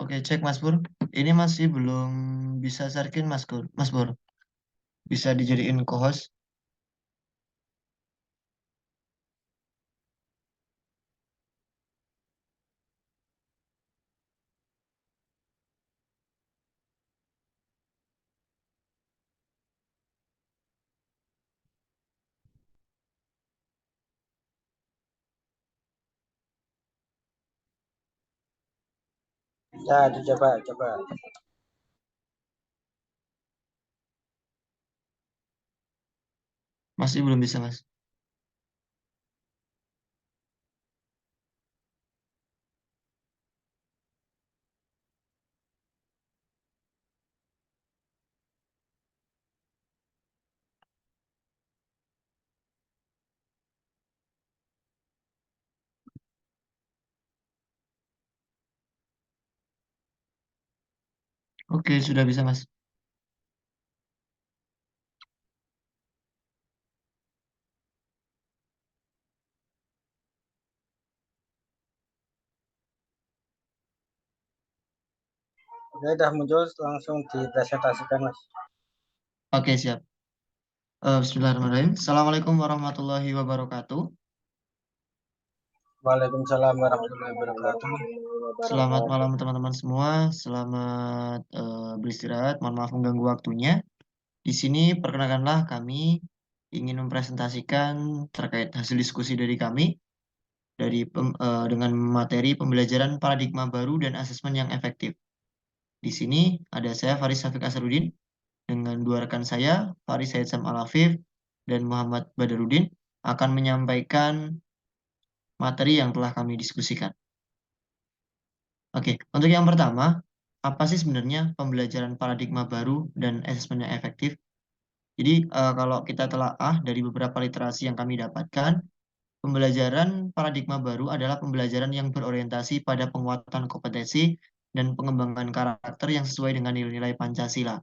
Oke, cek Mas Pur. Ini masih belum bisa share Mas Pur. Bisa dijadiin co-host. Ya, itu coba. Masih belum bisa, Mas. Oke, sudah bisa, Mas. Oke, udah muncul langsung dipresentasikan, Mas. Oke, siap. Bismillahirrahmanirrahim. Assalamualaikum warahmatullahi wabarakatuh. Waalaikumsalam warahmatullahi wabarakatuh. Selamat malam teman-teman semua. Selamat beristirahat. Mohon maaf mengganggu waktunya. Di sini perkenalkanlah kami ingin mempresentasikan terkait hasil diskusi dari kami dengan materi pembelajaran paradigma baru dan asesmen yang efektif. Di sini ada saya Faris Syafiq Asarudin dengan dua rekan saya, Faris Said Sam Al-Afif dan Muhammad Badarudin akan menyampaikan materi yang telah kami diskusikan. Oke, untuk yang pertama, apa sih sebenarnya pembelajaran paradigma baru dan asesmen yang efektif? Jadi, kalau kita telaah dari beberapa literasi yang kami dapatkan, pembelajaran paradigma baru adalah pembelajaran yang berorientasi pada penguatan kompetensi dan pengembangan karakter yang sesuai dengan nilai-nilai Pancasila.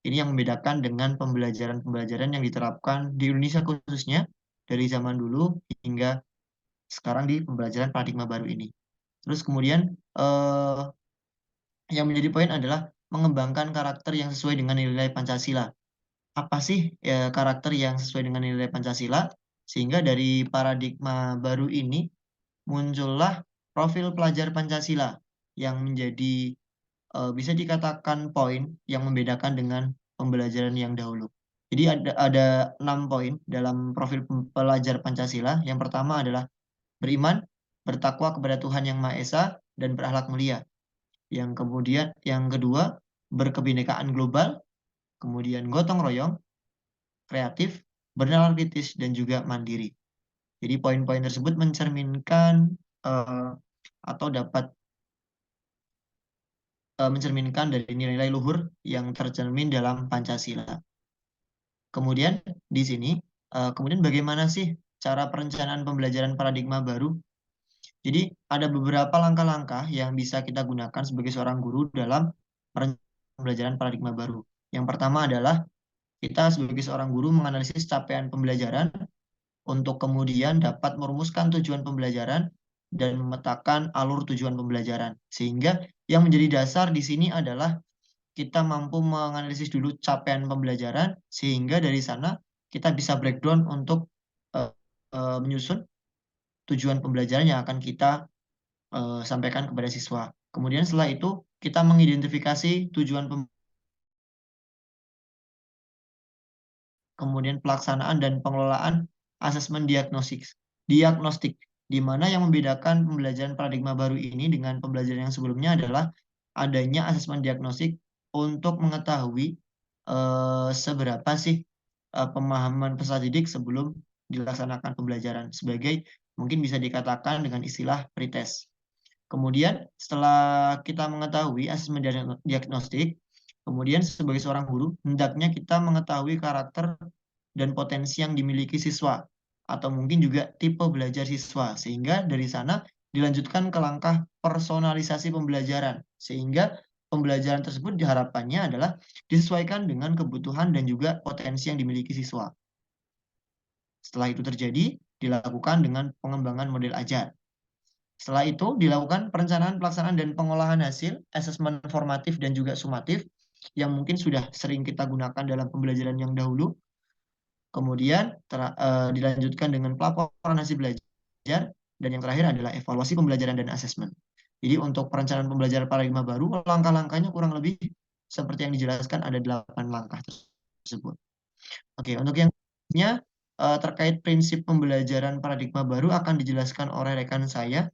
Ini yang membedakan dengan pembelajaran-pembelajaran yang diterapkan di Indonesia khususnya dari zaman dulu hingga sekarang di pembelajaran paradigma baru ini. Terus kemudian eh, yang menjadi poin adalah mengembangkan karakter yang sesuai dengan nilai Pancasila. Apa sih karakter yang sesuai dengan nilai Pancasila? Sehingga dari paradigma baru ini muncullah profil pelajar Pancasila yang menjadi bisa dikatakan poin yang membedakan dengan pembelajaran yang dahulu. Jadi ada 6 poin dalam profil pelajar Pancasila. Yang pertama adalah beriman, bertakwa kepada Tuhan Yang Maha Esa, dan berakhlak mulia. Yang kedua, berkebinekaan global, kemudian gotong royong, kreatif, bernalar kritis, dan juga mandiri. Jadi poin-poin tersebut mencerminkan eh, atau dapat mencerminkan dari nilai-nilai luhur yang tercermin dalam Pancasila. Kemudian di sini, kemudian bagaimana sih cara perencanaan pembelajaran paradigma baru? Jadi ada beberapa langkah-langkah yang bisa kita gunakan sebagai seorang guru dalam perencanaan pembelajaran paradigma baru. Yang pertama adalah kita sebagai seorang guru menganalisis capaian pembelajaran untuk kemudian dapat merumuskan tujuan pembelajaran dan memetakan alur tujuan pembelajaran. Sehingga yang menjadi dasar di sini adalah kita mampu menganalisis dulu capaian pembelajaran, sehingga dari sana kita bisa breakdown untuk uh, menyusun tujuan pembelajaran yang akan kita sampaikan kepada siswa. Kemudian setelah itu kita mengidentifikasi tujuan kemudian pelaksanaan dan pengelolaan asesmen diagnostik, di mana yang membedakan pembelajaran paradigma baru ini dengan pembelajaran yang sebelumnya adalah adanya asesmen diagnostik untuk mengetahui seberapa sih pemahaman peserta didik sebelum dilaksanakan pembelajaran sebagai mungkin bisa dikatakan dengan istilah pretest. Kemudian setelah kita mengetahui asesmen diagnostik, kemudian sebagai seorang guru, hendaknya kita mengetahui karakter dan potensi yang dimiliki siswa, atau mungkin juga tipe belajar siswa, sehingga dari sana dilanjutkan ke langkah personalisasi pembelajaran, sehingga pembelajaran tersebut diharapkannya adalah disesuaikan dengan kebutuhan dan juga potensi yang dimiliki siswa. Setelah itu terjadi, dilakukan dengan pengembangan model ajar. Setelah itu dilakukan perencanaan, pelaksanaan, dan pengolahan hasil, asesmen formatif dan juga sumatif, yang mungkin sudah sering kita gunakan dalam pembelajaran yang dahulu. Kemudian dilanjutkan dengan pelaporan hasil belajar, dan yang terakhir adalah evaluasi pembelajaran dan asesmen. Jadi untuk perencanaan pembelajaran paradigma baru, langkah-langkahnya kurang lebih seperti yang dijelaskan, ada 8 langkah tersebut. Oke, untuk yang selanjutnya terkait prinsip pembelajaran paradigma baru akan dijelaskan oleh rekan saya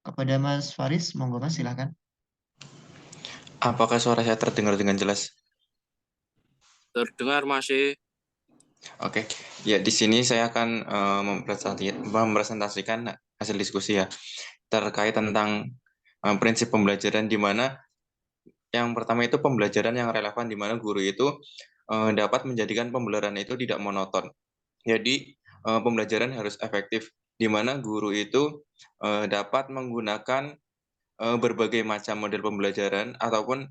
kepada Mas Faris. Monggo Mas, silakan. Apakah suara saya terdengar dengan jelas? Terdengar masih. Oke, ya di sini saya akan mempresentasikan hasil diskusi ya terkait tentang prinsip pembelajaran, di mana yang pertama itu pembelajaran yang relevan, di mana guru itu dapat menjadikan pembelajaran itu tidak monoton. Jadi pembelajaran harus efektif, di mana guru itu dapat menggunakan berbagai macam model pembelajaran ataupun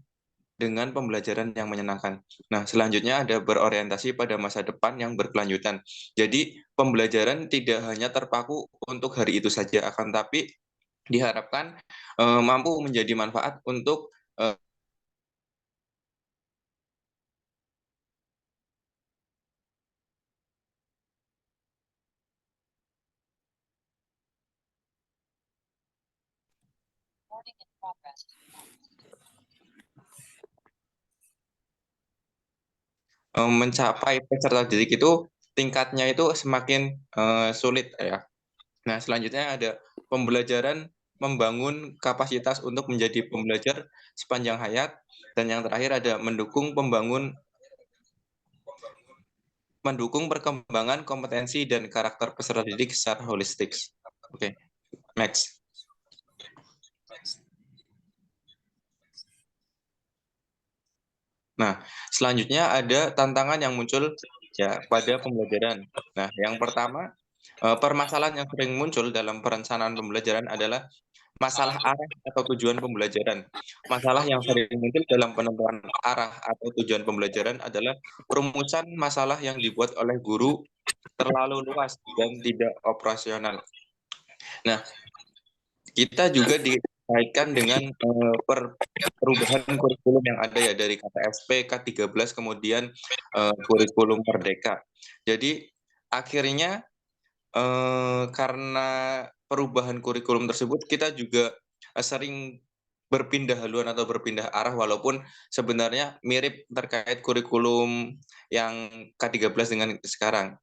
dengan pembelajaran yang menyenangkan. Nah, selanjutnya ada berorientasi pada masa depan yang berkelanjutan. Jadi, pembelajaran tidak hanya terpaku untuk hari itu saja, akan tapi diharapkan mampu menjadi manfaat untuk mencapai peserta didik itu tingkatnya itu semakin sulit ya. Nah, selanjutnya ada pembelajaran membangun kapasitas untuk menjadi pembelajar sepanjang hayat, dan yang terakhir ada mendukung perkembangan kompetensi dan karakter peserta didik secara holistik. Oke, next. Nah, selanjutnya ada tantangan yang muncul ya pada pembelajaran. Nah, yang pertama, permasalahan yang sering muncul dalam perencanaan pembelajaran adalah masalah arah atau tujuan pembelajaran. Masalah yang sering muncul dalam penentuan arah atau tujuan pembelajaran adalah perumusan masalah yang dibuat oleh guru terlalu luas dan tidak operasional. Nah, kita juga dikaitkan dengan perubahan kurikulum yang ada ya, dari KTSP, K13, kemudian kurikulum Merdeka. Jadi akhirnya karena perubahan kurikulum tersebut, kita juga sering berpindah haluan atau berpindah arah, walaupun sebenarnya mirip terkait kurikulum yang K13 dengan sekarang.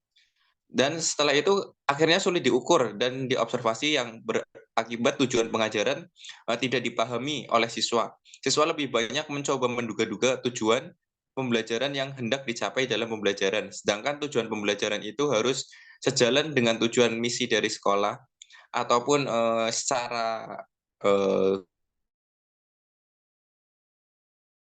Dan setelah itu akhirnya sulit diukur dan diobservasi, yang berakibat tujuan pengajaran tidak dipahami oleh siswa. Siswa lebih banyak mencoba menduga-duga tujuan pembelajaran yang hendak dicapai dalam pembelajaran, sedangkan tujuan pembelajaran itu harus sejalan dengan tujuan misi dari sekolah, ataupun secara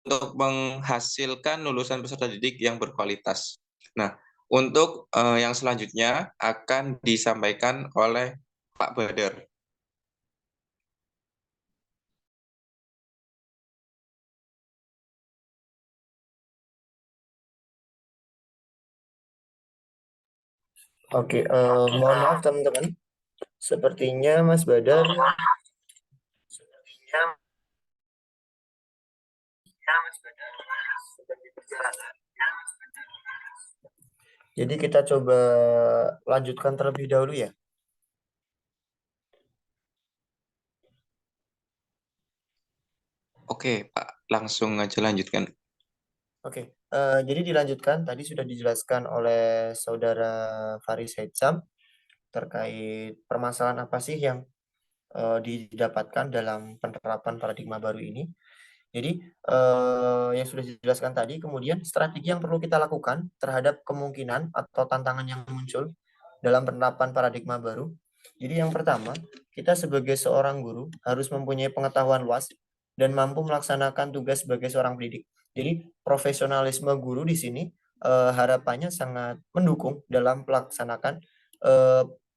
untuk menghasilkan lulusan peserta didik yang berkualitas. Nah, untuk yang selanjutnya akan disampaikan oleh Pak Badar. Oke, mohon maaf teman-teman. Sepertinya Mas Badar jadi kita coba lanjutkan terlebih dahulu ya. Oke, Pak, langsung aja lanjutkan. Oke, jadi dilanjutkan. Tadi sudah dijelaskan oleh Saudara Faris Hetsam terkait permasalahan apa sih yang didapatkan dalam penerapan paradigma baru ini. Jadi yang sudah dijelaskan tadi, kemudian strategi yang perlu kita lakukan terhadap kemungkinan atau tantangan yang muncul dalam penerapan paradigma baru. Jadi yang pertama, kita sebagai seorang guru harus mempunyai pengetahuan luas dan mampu melaksanakan tugas sebagai seorang pendidik. Jadi profesionalisme guru di sini harapannya sangat mendukung dalam melaksanakan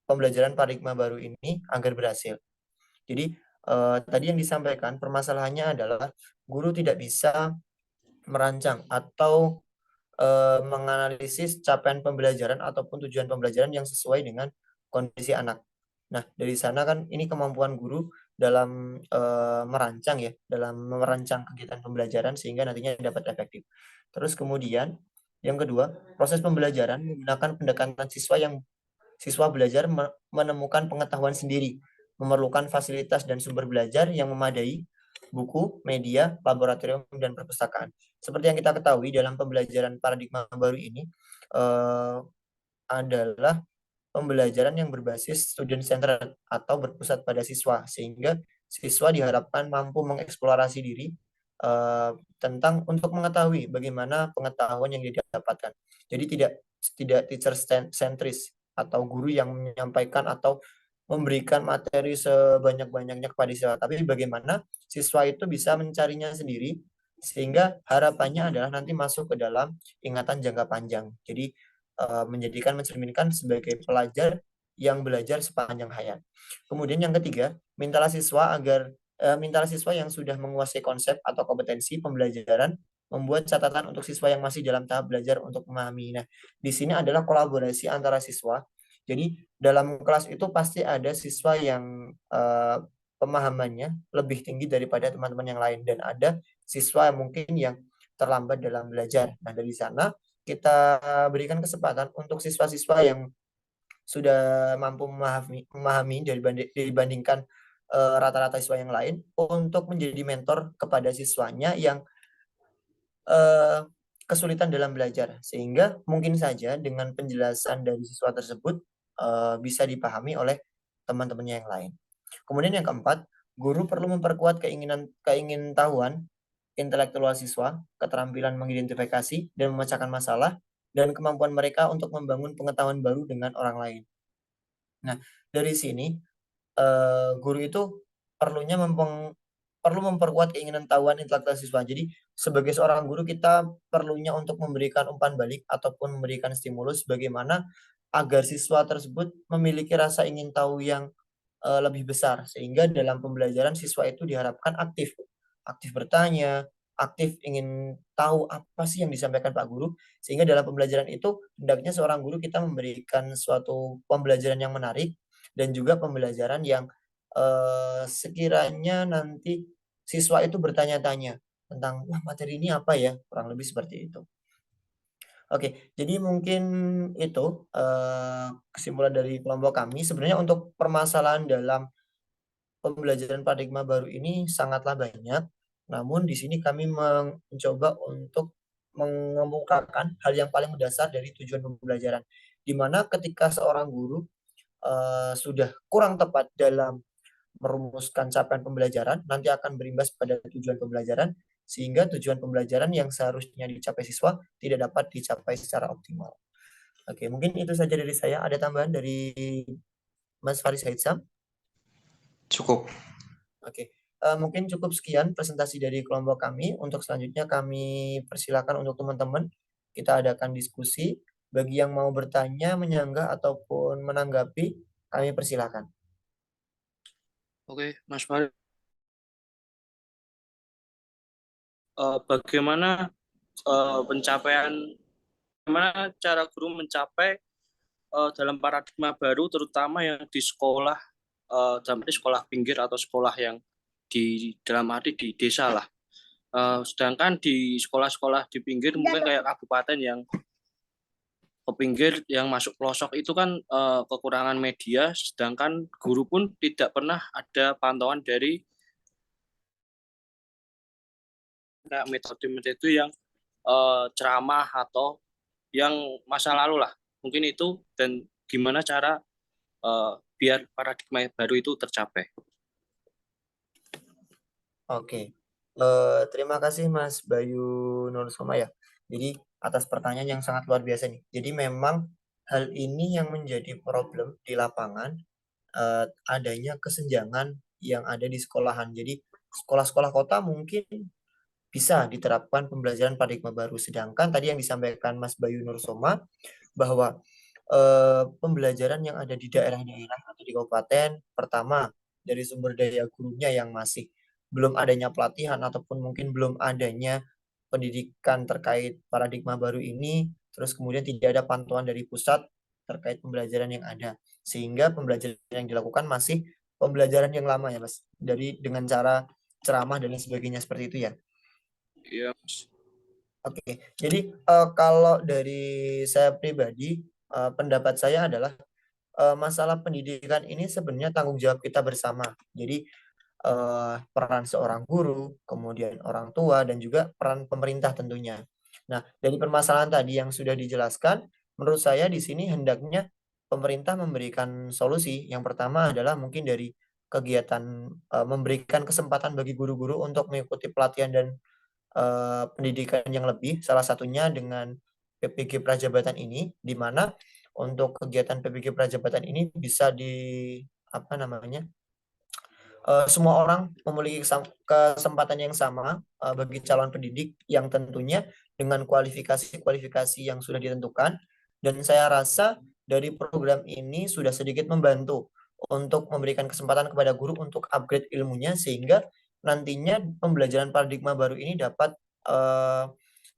pembelajaran paradigma baru ini agar berhasil. Jadi tadi yang disampaikan permasalahannya adalah guru tidak bisa merancang atau menganalisis capaian pembelajaran ataupun tujuan pembelajaran yang sesuai dengan kondisi anak. Nah, dari sana kan ini kemampuan guru dalam merancang kegiatan pembelajaran sehingga nantinya dapat efektif. Terus kemudian yang kedua, proses pembelajaran menggunakan pendekatan siswa belajar menemukan pengetahuan sendiri, memerlukan fasilitas dan sumber belajar yang memadai, buku, media, laboratorium, dan perpustakaan. Seperti yang kita ketahui dalam pembelajaran paradigma baru ini adalah pembelajaran yang berbasis student centered atau berpusat pada siswa, sehingga siswa diharapkan mampu mengeksplorasi diri tentang untuk mengetahui bagaimana pengetahuan yang didapatkan. Jadi tidak teacher centris atau guru yang menyampaikan atau memberikan materi sebanyak-banyaknya kepada siswa, tapi bagaimana siswa itu bisa mencarinya sendiri sehingga harapannya adalah nanti masuk ke dalam ingatan jangka panjang. Jadi mencerminkan sebagai pelajar yang belajar sepanjang hayat. Kemudian yang ketiga, mintalah siswa yang sudah menguasai konsep atau kompetensi pembelajaran membuat catatan untuk siswa yang masih dalam tahap belajar untuk memahami. Nah, di sini adalah kolaborasi antara siswa. Jadi dalam kelas itu pasti ada siswa yang pemahamannya lebih tinggi daripada teman-teman yang lain dan ada siswa yang mungkin yang terlambat dalam belajar. Nah, dari sana kita berikan kesempatan untuk siswa-siswa yang sudah mampu memahami dibandingkan rata-rata siswa yang lain untuk menjadi mentor kepada siswanya yang kesulitan dalam belajar, sehingga mungkin saja dengan penjelasan dari siswa tersebut bisa dipahami oleh teman-temannya yang lain. Kemudian yang keempat, guru perlu memperkuat keingintahuan intelektual siswa, keterampilan mengidentifikasi dan memecahkan masalah, dan kemampuan mereka untuk membangun pengetahuan baru dengan orang lain. Nah, dari sini guru itu perlu memperkuat keinginan tahuan intelektual siswa. Jadi sebagai seorang guru kita perlunya untuk memberikan umpan balik ataupun memberikan stimulus bagaimana agar siswa tersebut memiliki rasa ingin tahu yang lebih besar sehingga dalam pembelajaran siswa itu diharapkan aktif bertanya, aktif ingin tahu apa sih yang disampaikan Pak Guru, sehingga dalam pembelajaran itu hendaknya seorang guru kita memberikan suatu pembelajaran yang menarik dan juga pembelajaran yang sekiranya nanti siswa itu bertanya-tanya tentang wah materi ini apa ya, kurang lebih seperti itu. Oke, jadi mungkin itu kesimpulan dari kelompok kami. Sebenarnya untuk permasalahan dalam pembelajaran paradigma baru ini sangatlah banyak. Namun di sini kami mencoba untuk mengemukakan hal yang paling mendasar dari tujuan pembelajaran. Di mana ketika seorang guru sudah kurang tepat dalam merumuskan capaian pembelajaran, nanti akan berimbas pada tujuan pembelajaran, sehingga tujuan pembelajaran yang seharusnya dicapai siswa tidak dapat dicapai secara optimal. Oke, mungkin itu saja dari saya. Ada tambahan dari Mas Faris Haitsam? Cukup. Oke, mungkin cukup sekian presentasi dari kelompok kami. Untuk selanjutnya kami persilakan untuk teman-teman kita adakan diskusi. Bagi yang mau bertanya, menyanggah ataupun menanggapi, kami persilakan. Oke, Mas Farid. Bagaimana bagaimana cara guru mencapai dalam paradigma baru, terutama yang di sekolah, dalam arti sekolah pinggir atau sekolah yang dalam arti di desa lah. Sedangkan di sekolah-sekolah di pinggir mungkin kayak kabupaten yang ke pinggir yang masuk pelosok itu kan kekurangan media, sedangkan guru pun tidak pernah ada pantauan dari metode-metode itu yang ceramah atau yang masa lalu lah. Mungkin itu dan gimana cara biar paradigma baru itu tercapai. Oke, terima kasih Mas Bayu Nursoma ya. Jadi atas pertanyaan yang sangat luar biasa nih. Jadi memang hal ini yang menjadi problem di lapangan, adanya kesenjangan yang ada di sekolahan. Jadi sekolah-sekolah kota mungkin bisa diterapkan pembelajaran paradigma baru. Sedangkan tadi yang disampaikan Mas Bayu Nursoma bahwa pembelajaran yang ada di daerah-daerah atau di kabupaten, pertama dari sumber daya gurunya yang masih belum adanya pelatihan ataupun mungkin belum adanya pendidikan terkait paradigma baru ini, terus kemudian tidak ada pantauan dari pusat, terkait pembelajaran yang ada, sehingga pembelajaran yang dilakukan masih pembelajaran yang lama ya Mas, dengan cara ceramah dan lain sebagainya seperti itu ya. Iya, Mas. Oke, jadi kalau dari saya pribadi, pendapat saya adalah masalah pendidikan ini sebenarnya tanggung jawab kita bersama. Jadi peran seorang guru, kemudian orang tua, dan juga peran pemerintah tentunya. Nah, dari permasalahan tadi yang sudah dijelaskan, menurut saya di sini hendaknya pemerintah memberikan solusi. Yang pertama adalah mungkin dari kegiatan memberikan kesempatan bagi guru-guru untuk mengikuti pelatihan dan pendidikan yang lebih, salah satunya dengan PPG Prajabatan ini, di mana untuk kegiatan PPG Prajabatan ini bisa apa namanya, semua orang memiliki kesempatan yang sama bagi calon pendidik yang tentunya dengan kualifikasi-kualifikasi yang sudah ditentukan, dan saya rasa dari program ini sudah sedikit membantu untuk memberikan kesempatan kepada guru untuk upgrade ilmunya, sehingga nantinya pembelajaran paradigma baru ini dapat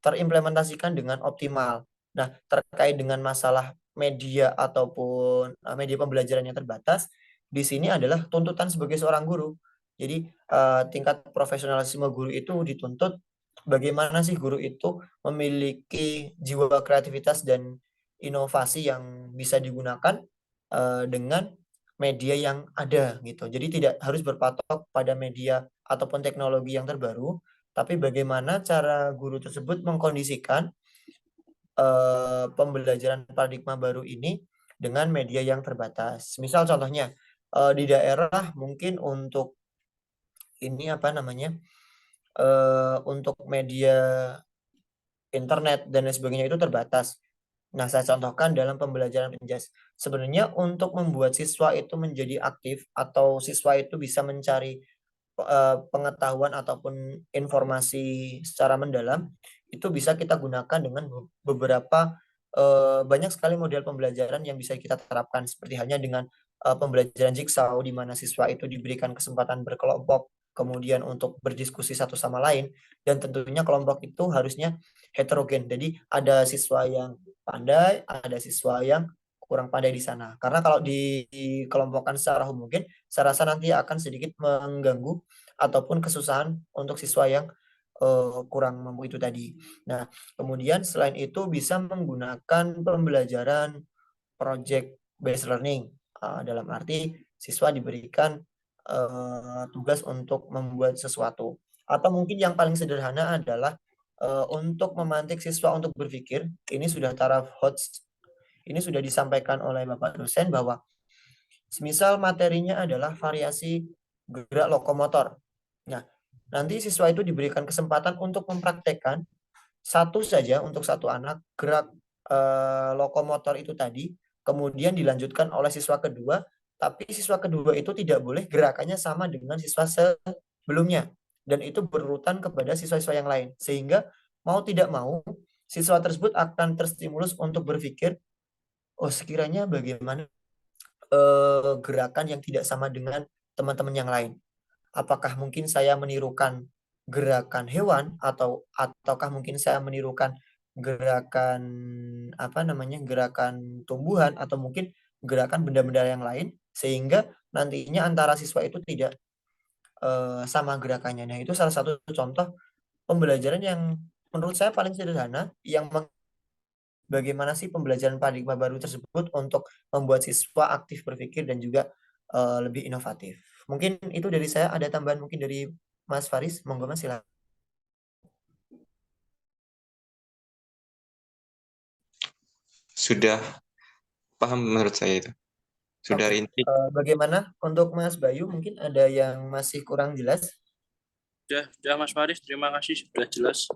terimplementasikan dengan optimal. Nah, terkait dengan masalah media ataupun media pembelajaran yang terbatas, di sini adalah tuntutan sebagai seorang guru. Jadi tingkat profesionalisme guru itu dituntut bagaimana sih guru itu memiliki jiwa kreativitas dan inovasi yang bisa digunakan dengan media yang ada gitu. Jadi tidak harus berpatok pada media ataupun teknologi yang terbaru, tapi bagaimana cara guru tersebut mengkondisikan pembelajaran paradigma baru ini dengan media yang terbatas. Misal contohnya di daerah mungkin untuk ini apa namanya, untuk media internet dan lain sebagainya itu terbatas. Nah, saya contohkan dalam pembelajaran penjas. Sebenarnya untuk membuat siswa itu menjadi aktif atau siswa itu bisa mencari pengetahuan ataupun informasi secara mendalam, itu bisa kita gunakan dengan beberapa banyak sekali model pembelajaran yang bisa kita terapkan, seperti halnya dengan pembelajaran jigsaw, di mana siswa itu diberikan kesempatan berkelompok, kemudian untuk berdiskusi satu sama lain, dan tentunya kelompok itu harusnya heterogen. Jadi ada siswa yang pandai, ada siswa yang kurang pandai di sana. Karena kalau dikelompokkan secara homogen, saya rasa nanti akan sedikit mengganggu ataupun kesusahan untuk siswa yang kurang mampu itu tadi. Nah, kemudian selain itu bisa menggunakan pembelajaran project based learning, dalam arti siswa diberikan tugas untuk membuat sesuatu. Atau mungkin yang paling sederhana adalah untuk memantik siswa untuk berpikir. Ini sudah taraf HOTS, ini sudah disampaikan oleh Bapak dosen bahwa semisal materinya adalah variasi gerak lokomotor. Nah, nanti siswa itu diberikan kesempatan untuk mempraktekkan satu saja untuk satu anak gerak lokomotor itu tadi, kemudian dilanjutkan oleh siswa kedua, tapi siswa kedua itu tidak boleh gerakannya sama dengan siswa sebelumnya, dan itu berurutan kepada siswa-siswa yang lain, sehingga mau tidak mau siswa tersebut akan terstimulus untuk berpikir, oh sekiranya bagaimana gerakan yang tidak sama dengan teman-teman yang lain. Apakah mungkin saya menirukan gerakan hewan ataukah mungkin saya menirukan gerakan apa namanya, gerakan tumbuhan, atau mungkin gerakan benda-benda yang lain, sehingga nantinya antara siswa itu tidak sama gerakannya. Nah, itu salah satu contoh pembelajaran yang menurut saya paling sederhana, yang bagaimana sih pembelajaran paradigma baru tersebut untuk membuat siswa aktif berpikir dan juga lebih inovatif. Mungkin itu dari saya. Ada tambahan mungkin dari Mas Faris, monggo Mas, silakan. Sudah paham menurut saya itu. Sudah Oke. rinci. Bagaimana untuk Mas Bayu, mungkin ada yang masih kurang jelas? Sudah Mas Faris, terima kasih sudah jelas.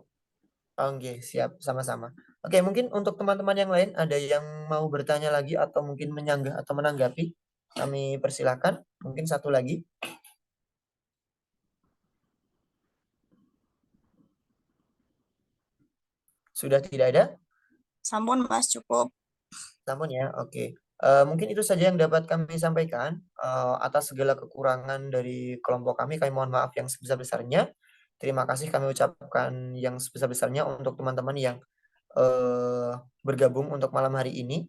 Oke, siap, sama-sama. Oke, mungkin untuk teman-teman yang lain ada yang mau bertanya lagi atau mungkin menyanggah atau menanggapi, kami persilakan. Mungkin satu lagi. Sudah tidak ada? Sampun Mas, cukup. Namun ya, oke. Mungkin itu saja yang dapat kami sampaikan. Atas segala kekurangan dari kelompok kami mohon maaf yang sebesar-besarnya. Terima kasih kami ucapkan yang sebesar-besarnya untuk teman-teman yang bergabung untuk malam hari ini.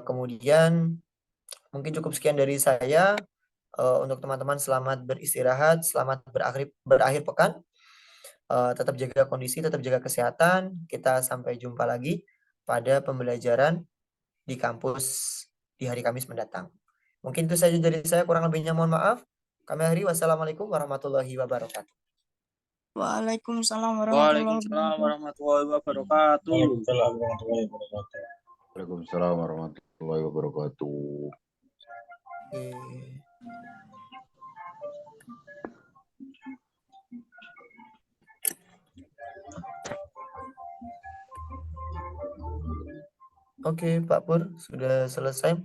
Kemudian mungkin cukup sekian dari saya. Untuk teman-teman selamat beristirahat, selamat berakhir pekan. Tetap jaga kondisi, tetap jaga kesehatan. Kita sampai jumpa lagi pada pembelajaran di kampus di hari Kamis mendatang. Mungkin itu saja dari saya, kurang lebihnya mohon maaf. Kami akhiri, wassalamualaikum warahmatullahi wabarakatuh. Waalaikumsalam Waalaikumsalam warahmatullahi wabarakatuh. Waalaikumsalam warahmatullahi wabarakatuh. Waalaikumsalam warahmatullahi wabarakatuh. Oke. Oke, Pak Pur, sudah selesai.